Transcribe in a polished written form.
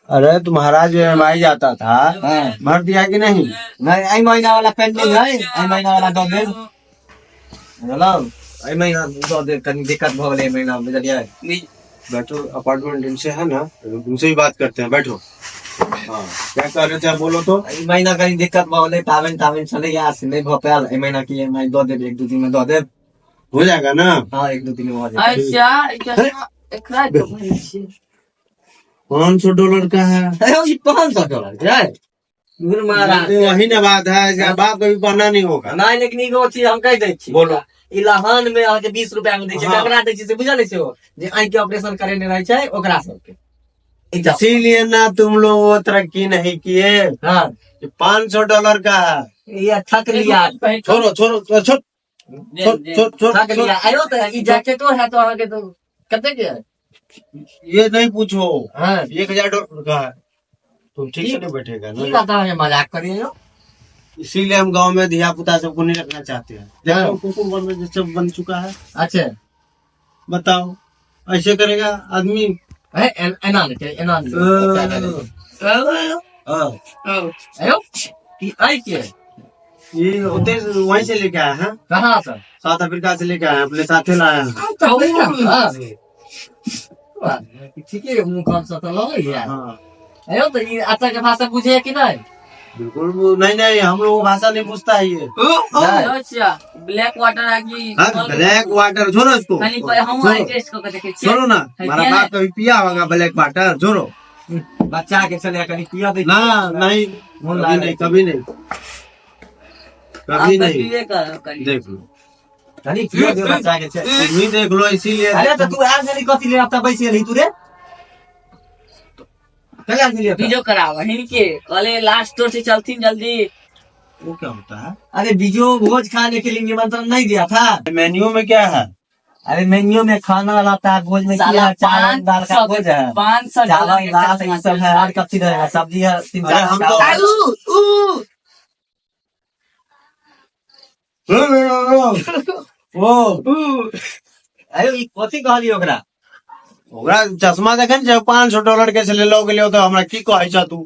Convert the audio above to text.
अरे तुम्हारा जो EMI जाता था हाँ। भर दिया कि नहीं? नहीं आई महीना वाला पेंडिंग है, आई महीना वाला दो दिन मतलब आई महीना दो दिन कहीं दिक्कत हो गई महीना में बुझलिए। बैठो, अपार्टमेंट इनसे है ना, उनसे ही बात करते हैं, बैठो। हाँ, क्या कह रहे थे आप, बोलो तो। आई महीना कहीं दिक्कत हो गई, पावन चले गया से नहीं हो पाया, आई महीना की EMI दो दिन, एक दो दिन में दो दिन हो जाएगा ना? हाँ, एक दो दिन में हो जाएगा। $500 का है। $500 है गुरु महाराज। वही ना बात है, इसका बाप कभी पढ़ना नहीं होगा। नहीं लेकिन एगो चीज हम कह दै छी, बोलो। इलाहान में अहाँके 20 रुपया में दै छै, हाँ। ककरा दै छै से बुझल छै, ओ जे आंखि के ऑपरेशन करेने रहे छै ओकरा सबके। इसीलिए ना तुम लोग वो तरक्की नहीं किए। हाँ $500 का है। ये ठक लिया, छोड़ो छोड़ो छोड़ छोड़ छोड़ छोड़ ठक लिया। आयो तो है, ई जैकेटो है तो अहाँके तो कते के है? ये नहीं पूछो। हाँ $1000 का है। तुम ठीक से नहीं बैठेगा की ना, बात है, मजाक करिए हो। इसीलिए हम गांव में धिया पुता सबको नहीं रखना चाहते हैं। हाँ। देखो कुकुर बन जैसे बन चुका है, अच्छा बताओ ऐसे करेगा आदमी? है एना नहीं एना हाँ। आयो ई आई के ये होते वहीं से लेके आया है, कहां से? साउथ अफ्रीका से लेके आया, अपने साथे लाया है। ठीक है, मुंह कौन सा तो लगे यार। हाँ आयो तो ये अच्छा के भाषा बुझे कि नहीं? बिल्कुल नहीं नहीं, हम लोगों को भाषा नहीं पूछता है ये। अच्छा ब्लैक वाटर आगी ब्लैक वाटर छोड़ो इसको, खाली पर हम छोड़ो। टेस्ट को देखे छियै। छोड़ो ना, हमारा बाप कभी पिया होगा ब्लैक वाटर, छोड़ो बच्चा के चले कहीं पिया दे ना। नहीं कभी नहीं, कभी नहीं, कभी नहीं। देख लो, कहीं पिया दे बच्चा के चले। तुम ही देख लो, इसीलिए। अरे तो तू आ गली कथी ले आता बैसी रही तू रे? कल आ गली वीडियो करावा हिनके कले लास्ट स्टोर से चलती जल्दी। वो क्या होता है? अरे बीजो भोज खाने के लिए निमंत्रण नहीं दिया था? मेन्यू में क्या है? अरे मेन्यू में खाना रहता है, भोज में क्या साला है? चावल दाल का भोज है, 500 चावल दाल ये सब है, और कच्ची है, सब्जी है, तीन अरे हम चार तो ओ अरे ई कथी कहली ओकरा? चश्मा देखे $500 के से ले लो गेलियो तो हमरा की कहै छ तू?